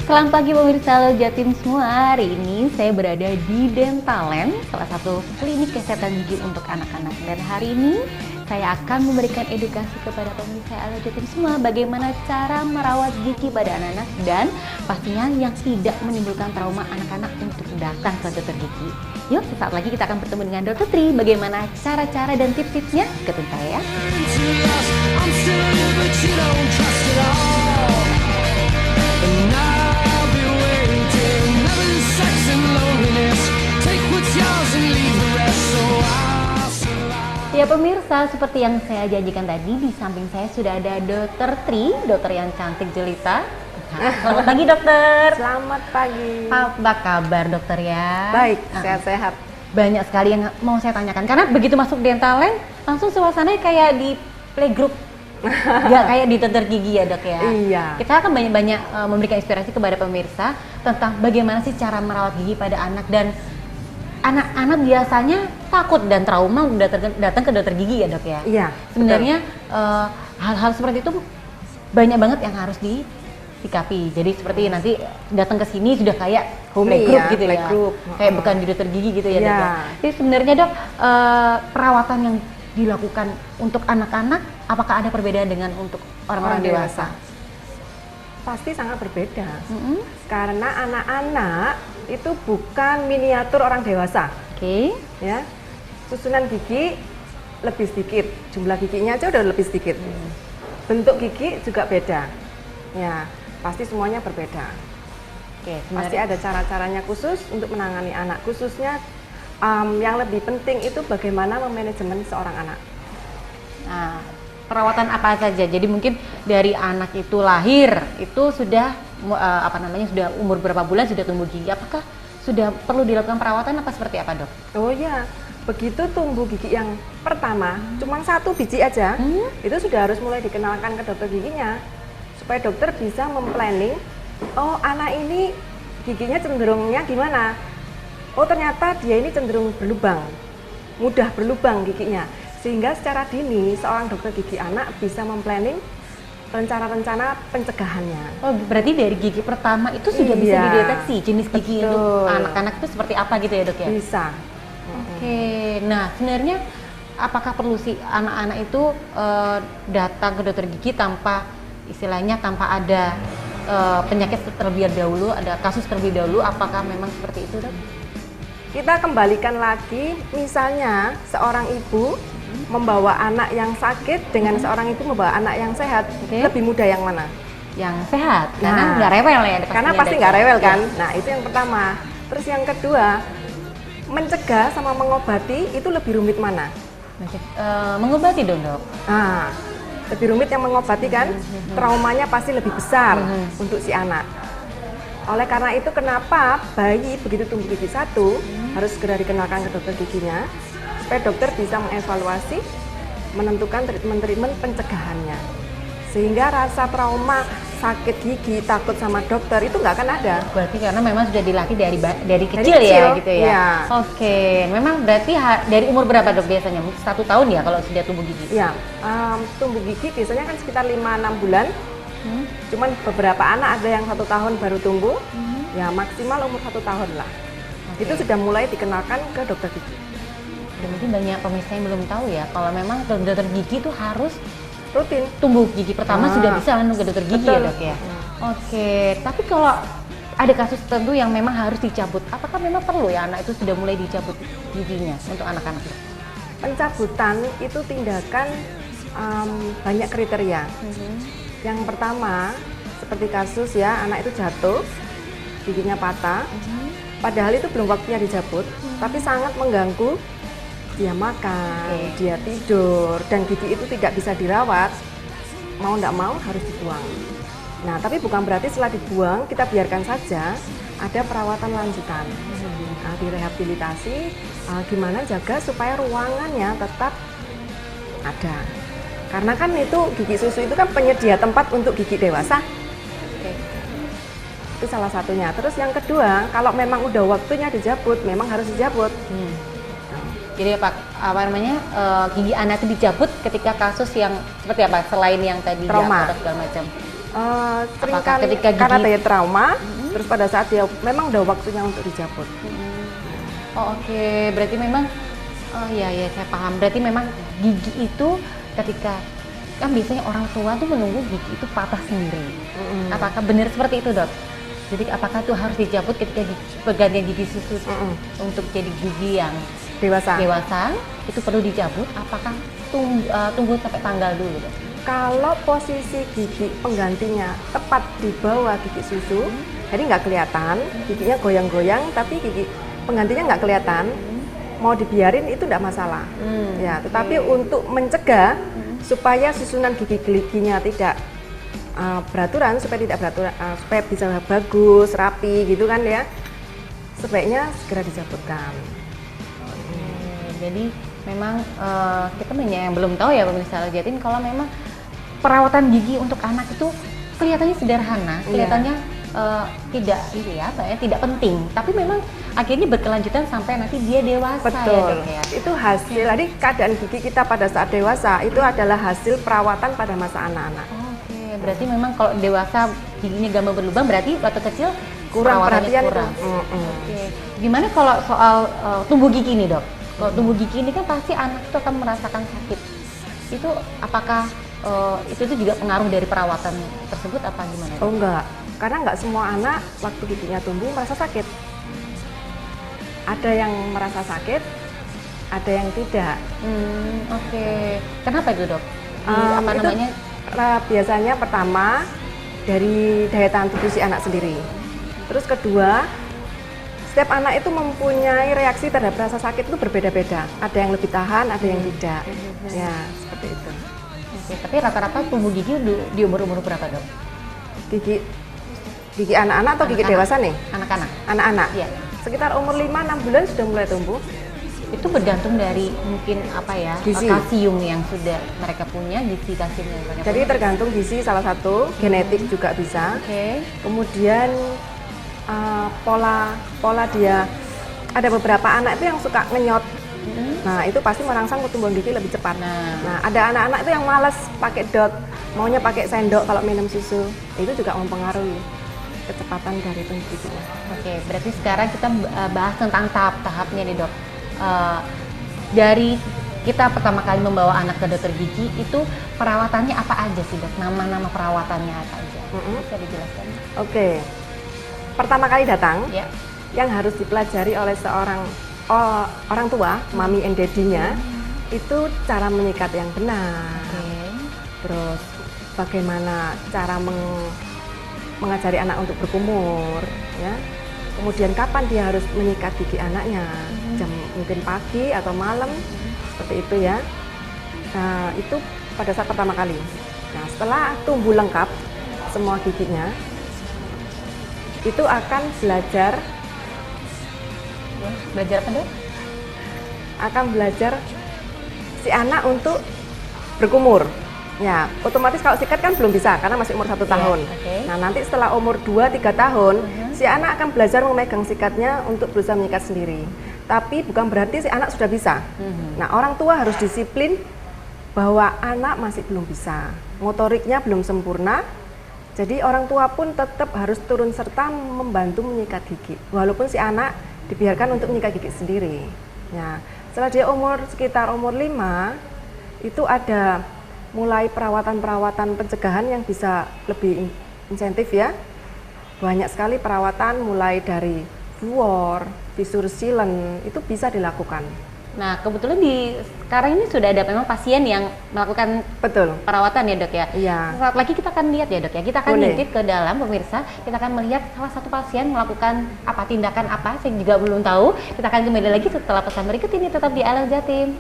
Selamat pagi pemirsa Halo Jatim semua. Hari ini saya berada di Dentalen, salah satu klinik kesehatan gigi untuk anak-anak. Dan hari ini saya akan memberikan edukasi kepada pemirsa Halo Jatim semua bagaimana cara merawat gigi pada anak-anak dan pastinya yang tidak menimbulkan trauma anak-anak untuk datang ke dokter gigi. Yuk, sesaat lagi kita akan bertemu dengan Dr. Tri. Bagaimana cara-cara dan tips-tipsnya? Ikutin saya ya. Ya pemirsa, seperti yang saya janjikan tadi, di samping saya sudah ada Dr. Tri, dokter yang cantik jelita. Selamat pagi dokter. Selamat pagi. Apa kabar dokter ya? Baik, sehat-sehat. Banyak sekali yang mau saya tanyakan, karena begitu masuk Dentalen, langsung suasananya kayak di playgroup. Ya kayak di dokter gigi ya dok ya. Iya. Kita akan banyak-banyak memberikan inspirasi kepada pemirsa tentang bagaimana sih cara merawat gigi pada anak, dan anak-anak biasanya takut dan trauma datang ke dokter gigi ya dok ya. Iya. Sebenarnya hal-hal seperti itu banyak banget yang harus disikapi. Jadi seperti nanti datang ke sini sudah kayak playgroup ya, gitu playgroup. ya. Kayak bukan di dokter gigi gitu ya dok ya. Iya. Jadi sebenarnya dok, perawatan yang dilakukan untuk anak-anak, apakah ada perbedaan dengan untuk orang-orang dewasa? Pasti sangat berbeda. Karena anak-anak itu bukan miniatur orang dewasa. Oke. Ya, susunan gigi lebih sedikit, jumlah giginya aja udah lebih sedikit. Bentuk gigi juga beda. Ya, pasti semuanya berbeda. Oke, Pasti ada cara-caranya khusus untuk menangani anak, khususnya yang lebih penting itu bagaimana memanajemen seorang anak. Nah, perawatan apa saja? Jadi mungkin dari anak itu lahir itu sudah sudah umur berapa bulan sudah tumbuh gigi? Apakah sudah perlu dilakukan perawatan apa seperti apa dok? Oh ya, begitu tumbuh gigi yang pertama, cuma 1 biji aja, itu sudah harus mulai dikenalkan ke dokter giginya, supaya dokter bisa memplanning, oh anak ini giginya cenderungnya gimana? Oh ternyata dia ini cenderung berlubang, mudah berlubang giginya, sehingga secara dini seorang dokter gigi anak bisa memplanning rencana-rencana pencegahannya. Oh berarti dari gigi pertama itu sudah bisa dideteksi jenis gigi untuk anak-anak itu seperti apa gitu ya dok ya? Bisa. Oke, nah sebenarnya apakah perlu sih anak-anak itu datang ke dokter gigi tanpa istilahnya tanpa ada penyakit terlebih dahulu, ada kasus terlebih dahulu, apakah memang seperti itu dok? Kita kembalikan lagi, misalnya seorang ibu membawa anak yang sakit dengan seorang ibu membawa anak yang sehat, lebih mudah yang mana? Yang sehat, karena nggak rewel ya. Karena pasti nggak rewel kan. Nah itu yang pertama. Terus yang kedua, mencegah sama mengobati itu lebih rumit mana? Mengobati dong dok. Nah, lebih rumit yang mengobati kan, traumanya pasti lebih besar untuk si anak. Oleh karena itu kenapa bayi begitu tumbuh gigi 1 harus segera dikenalkan ke dokter giginya, supaya dokter bisa mengevaluasi, menentukan treatment pencegahannya, sehingga rasa trauma sakit gigi takut sama dokter itu nggak akan ada. Berarti karena memang sudah dilatih dari kecil ya gitu ya. Ya. Oke, memang berarti dari umur berapa dok biasanya? 1 tahun ya kalau sudah tumbuh gigi? Ya, tumbuh gigi biasanya kan sekitar 5-6 bulan. Cuman beberapa anak ada yang 1 tahun baru tumbuh, ya maksimal umur 1 tahun lah. Itu sudah mulai dikenalkan ke dokter gigi. Dan mungkin banyak pemirsa yang belum tahu ya, kalau memang dokter gigi itu harus rutin tumbuh gigi pertama sudah bisa langsung ke dokter gigi. Betul. Ya dok ya. Oke, tapi kalau ada kasus tertentu yang memang harus dicabut, apakah memang perlu ya anak itu sudah mulai dicabut giginya untuk anak-anak? Pencabutan itu tindakan banyak kriteria. Yang pertama, seperti kasus ya, anak itu jatuh, giginya patah, padahal itu belum waktunya dicabut, tapi sangat mengganggu dia makan, dia tidur, dan gigi itu tidak bisa dirawat, mau nggak mau harus dibuang. Nah, tapi bukan berarti setelah dibuang, kita biarkan saja, ada perawatan lanjutan. Nah, direhabilitasi, gimana jaga supaya ruangannya tetap ada. Karena kan itu gigi susu itu kan penyedia tempat untuk gigi dewasa. Itu salah satunya. Terus yang kedua, kalau memang udah waktunya dijabut, memang harus dijabut. Jadi apa namanya gigi anak itu dicabut ketika kasus yang seperti apa selain yang tadi trauma segala macam. Seringkali karena daya trauma, Terus pada saat dia memang udah waktunya untuk dicabut. Oh, oke. Berarti memang, oh iya ya saya paham. Berarti memang gigi itu ketika kan biasanya orang tua tuh menunggu gigi itu patah sendiri. Apakah benar seperti itu, Dok? Jadi apakah itu harus dicabut ketika pergantian gigi susu untuk jadi gigi yang Dewasa. itu perlu dicabut? Apakah tunggu sampai tanggal dulu, Dok? Kalau posisi gigi penggantinya tepat di bawah gigi susu, jadi nggak kelihatan, giginya goyang-goyang, tapi gigi penggantinya nggak kelihatan, mau dibiarin itu tidak masalah. Ya, tetapi untuk mencegah supaya susunan giginya tidak beraturan, supaya bisa bagus, rapi gitu kan ya, sebaiknya segera dicabutkan. Jadi memang kita yang belum tahu ya pemirsa Jatim, kalau memang perawatan gigi untuk anak itu kelihatannya sederhana, kelihatannya tidak penting, tapi memang akhirnya berkelanjutan sampai nanti dia dewasa. Betul. Ya, Dok, ya? Itu hasil. Jadi keadaan gigi kita pada saat dewasa itu adalah hasil perawatan pada masa anak-anak. Oke, berarti memang kalau dewasa giginya gampang berlubang, berarti waktu kecil Kurang perawatannya perhatian kurang. itu. Oke. Gimana kalau soal tumbuh gigi nih, Dok? Kalau tumbuh gigi ini kan pasti anak itu akan merasakan sakit. Itu apakah itu juga pengaruh dari perawatan tersebut apa gimana? Oh enggak, karena enggak semua anak waktu giginya tumbuh merasa sakit. Ada yang merasa sakit, ada yang tidak. Oke. Kenapa itu, Dok? Namanya? Biasanya pertama dari daya tahan tubuh si anak sendiri. Terus kedua, setiap anak itu mempunyai reaksi terhadap rasa sakit itu berbeda-beda. Ada yang lebih tahan, ada yang tidak. Ya, seperti itu. Oke, tapi rata-rata tumbuh gigi di umur-umur berapa, Dok? Gigi anak-anak atau gigi dewasa nih? Anak-anak. Anak-anak. Iya. Sekitar umur 5-6 bulan sudah mulai tumbuh. Itu bergantung dari mungkin gizi. kalsium yang sudah mereka punya, gizi kalsium yang mereka Jadi punya. tergantung gizi salah satu, genetik juga bisa. Oke. Kemudian pola dia, ada beberapa anak itu yang suka ngenyot. Nah, itu pasti merangsang pertumbuhan gigi lebih cepat. Nah, ada anak-anak itu yang malas pakai dot, maunya pakai sendok kalau minum susu. Itu juga mempengaruhi kecepatan dari tumbuh giginya. Oke, berarti sekarang kita bahas tentang tahap-tahapnya nih, Dok. Dari kita pertama kali membawa anak ke dokter gigi, itu perawatannya apa aja sih, Dok? Nama-nama perawatannya apa aja? Bisa dijelaskan? Oke. Pertama kali datang, Ya. yang harus dipelajari oleh seorang orang tua, mami and daddy-nya, itu cara menyikat yang benar. Terus bagaimana cara mengajari anak untuk berkumur, ya. Kemudian kapan dia harus menyikat gigi anaknya, jam mungkin pagi atau malam, seperti itu ya. Nah, itu pada saat pertama kali. Nah, setelah tumbuh lengkap semua giginya, itu akan belajar apa, Dok? Akan belajar si anak untuk berkumur. Ya, otomatis kalau sikat kan belum bisa karena masih umur 1 tahun. Nah, nanti setelah umur 2-3 tahun, si anak akan belajar memegang sikatnya untuk berusaha menyikat sendiri. Tapi bukan berarti si anak sudah bisa. Nah, orang tua harus disiplin bahwa anak masih belum bisa. Motoriknya belum sempurna. Jadi orang tua pun tetap harus turun serta membantu menyikat gigi. Walaupun si anak dibiarkan untuk menyikat gigi sendiri. Ya, setelah dia sekitar umur 5, itu ada mulai perawatan-perawatan pencegahan yang bisa lebih insentif ya. Banyak sekali perawatan mulai dari fluor, visur silen, itu bisa dilakukan. Nah, kebetulan sekarang ini sudah ada memang pasien yang melakukan perawatan ya, Dok ya. Iya. Saat lagi kita akan lihat ya, Dok ya. Kita akan ngintip ke dalam pemirsa. Kita akan melihat salah satu pasien melakukan tindakan apa, saya juga belum tahu. Kita akan kembali lagi setelah pesan berikut ini, tetap di Alam Jatim.